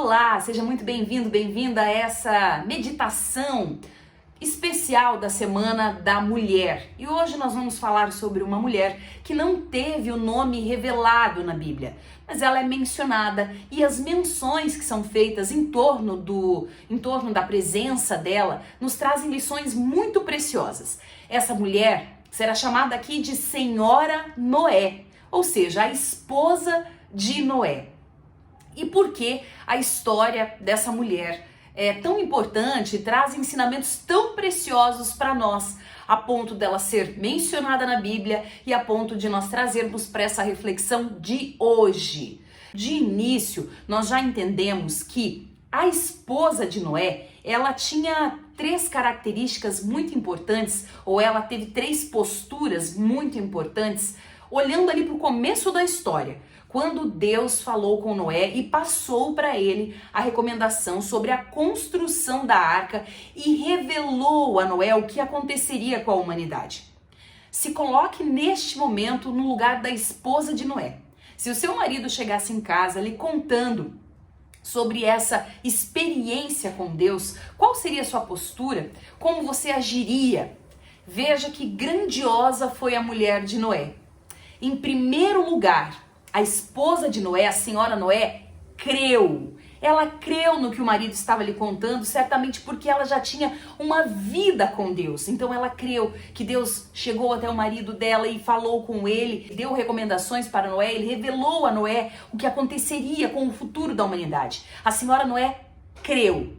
Olá, seja muito bem-vindo, bem-vinda a essa meditação especial da Semana da Mulher. E hoje nós vamos falar sobre uma mulher que não teve o nome revelado na Bíblia, mas ela é mencionada e as menções que são feitas em torno da presença dela nos trazem lições muito preciosas. Essa mulher será chamada aqui de Senhora Noé, ou seja, a esposa de Noé. E por que a história dessa mulher é tão importante, traz ensinamentos tão preciosos para nós, a ponto dela ser mencionada na Bíblia e a ponto de nós trazermos para essa reflexão de hoje. De início, nós já entendemos que a esposa de Noé, ela tinha três características muito importantes, ou ela teve três posturas muito importantes, olhando ali para o começo da história, quando Deus falou com Noé e passou para ele a recomendação sobre a construção da arca e revelou a Noé o que aconteceria com a humanidade. Se coloque neste momento no lugar da esposa de Noé. Se o seu marido chegasse em casa lhe contando sobre essa experiência com Deus, qual seria a sua postura? Como você agiria? Veja que grandiosa foi a mulher de Noé. Em primeiro lugar, a esposa de Noé, a senhora Noé, creu. Ela creu no que o marido estava lhe contando, certamente porque ela já tinha uma vida com Deus. Então ela creu que Deus chegou até o marido dela e falou com ele, deu recomendações para Noé, ele revelou a Noé o que aconteceria com o futuro da humanidade. A senhora Noé creu.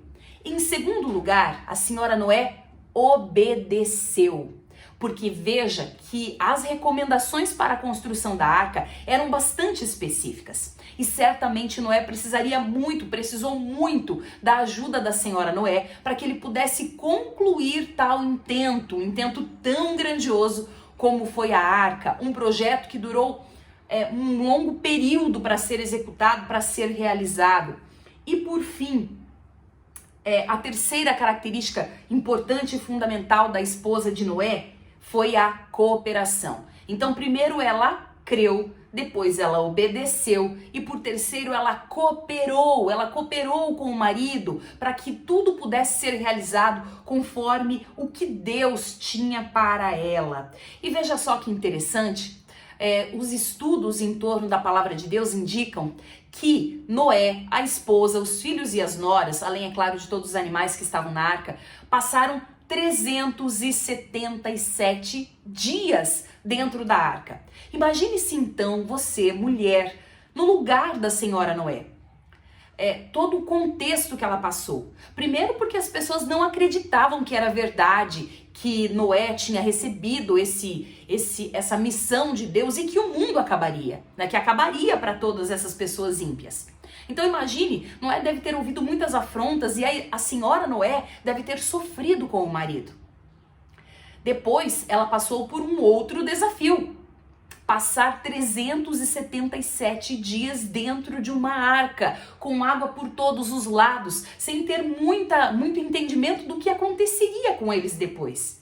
Em segundo lugar, a senhora Noé obedeceu. Porque veja que as recomendações para a construção da arca eram bastante específicas. E certamente Noé precisou muito da ajuda da senhora Noé para que ele pudesse concluir tal intento, um intento tão grandioso como foi a arca. Um projeto que durou um longo período para ser executado, para ser realizado. E por fim, a terceira característica importante e fundamental da esposa de Noé foi a cooperação. Então, primeiro ela creu, depois ela obedeceu e por terceiro ela cooperou com o marido para que tudo pudesse ser realizado conforme o que Deus tinha para ela. E veja só que interessante, os estudos em torno da palavra de Deus indicam que Noé, a esposa, os filhos e as noras, além, é claro, de todos os animais que estavam na arca, passaram 377 dias dentro da arca. Imagine-se então você, mulher, no lugar da senhora Noé. Todo o contexto que ela passou. Primeiro porque as pessoas não acreditavam que era verdade, que Noé tinha recebido essa missão de Deus e que o mundo acabaria, né? Que acabaria para todas essas pessoas ímpias. Então imagine, Noé deve ter ouvido muitas afrontas e a senhora Noé deve ter sofrido com o marido. Depois ela passou por um outro desafio. Passar 377 dias dentro de uma arca, com água por todos os lados, sem ter muito entendimento do que aconteceria com eles depois.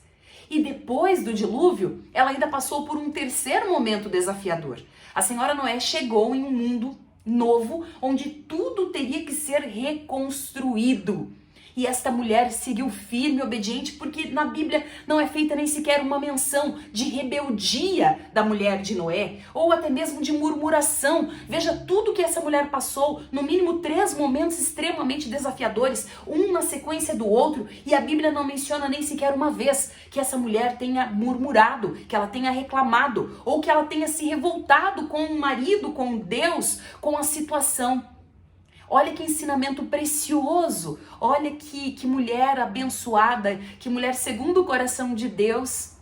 E depois do dilúvio, ela ainda passou por um terceiro momento desafiador. A senhora Noé chegou em um mundo novo, onde tudo teria que ser reconstruído. E esta mulher seguiu firme e obediente, porque na Bíblia não é feita nem sequer uma menção de rebeldia da mulher de Noé, ou até mesmo de murmuração. Veja tudo que essa mulher passou, no mínimo 3 momentos extremamente desafiadores, um na sequência do outro, e a Bíblia não menciona nem sequer uma vez que essa mulher tenha murmurado, que ela tenha reclamado, ou que ela tenha se revoltado com o marido, com Deus, com a situação. Olha que ensinamento precioso, olha que mulher abençoada, que mulher segundo o coração de Deus.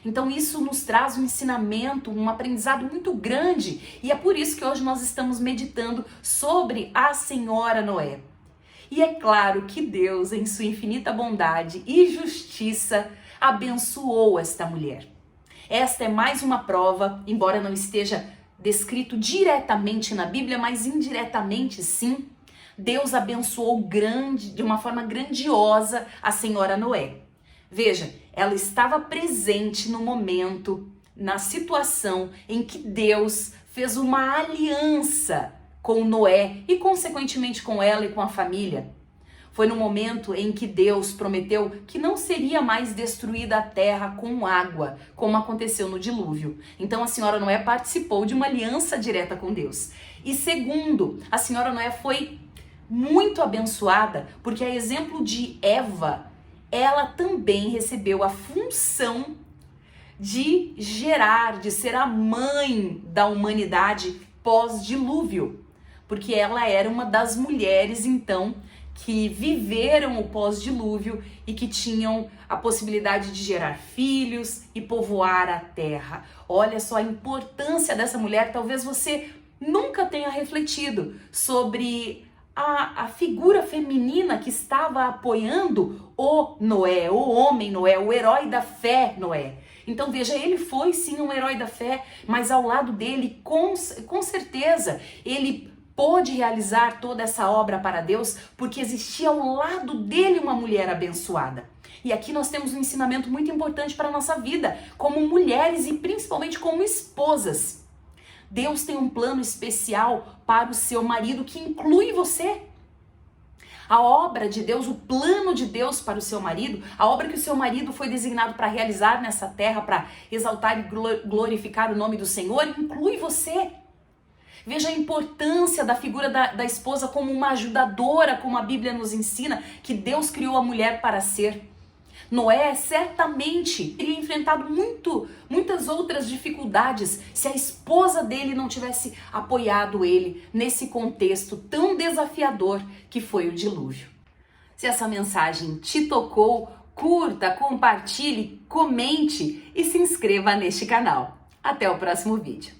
Então isso nos traz um ensinamento, um aprendizado muito grande e é por isso que hoje nós estamos meditando sobre a senhora Noé. E é claro que Deus, em sua infinita bondade e justiça, abençoou esta mulher. Esta é mais uma prova, embora não esteja descrito diretamente na Bíblia, mas indiretamente sim, Deus abençoou de uma forma grandiosa a senhora Noé. Veja, ela estava presente no momento, na situação em que Deus fez uma aliança com Noé e, consequentemente, com ela e com a família. Foi no momento em que Deus prometeu que não seria mais destruída a terra com água, como aconteceu no dilúvio. Então a senhora Noé participou de uma aliança direta com Deus. E segundo, a senhora Noé foi muito abençoada, porque a exemplo de Eva, ela também recebeu a função de gerar, de ser a mãe da humanidade pós-dilúvio, porque ela era uma das mulheres, então, que viveram o pós-dilúvio e que tinham a possibilidade de gerar filhos e povoar a terra. Olha só a importância dessa mulher. Talvez você nunca tenha refletido sobre a figura feminina que estava apoiando o Noé, o homem Noé, o herói da fé Noé. Então veja, ele foi sim um herói da fé, mas ao lado dele, com certeza, ele pôde realizar toda essa obra para Deus, porque existia ao lado dele uma mulher abençoada. E aqui nós temos um ensinamento muito importante para a nossa vida, como mulheres e principalmente como esposas. Deus tem um plano especial para o seu marido que inclui você. A obra de Deus, o plano de Deus para o seu marido, a obra que o seu marido foi designado para realizar nessa terra, para exaltar e glorificar o nome do Senhor, inclui você. Veja a importância da figura da esposa como uma ajudadora, como a Bíblia nos ensina, que Deus criou a mulher para ser. Noé certamente teria enfrentado muitas outras dificuldades se a esposa dele não tivesse apoiado ele nesse contexto tão desafiador que foi o dilúvio. Se essa mensagem te tocou, curta, compartilhe, comente e se inscreva neste canal. Até o próximo vídeo.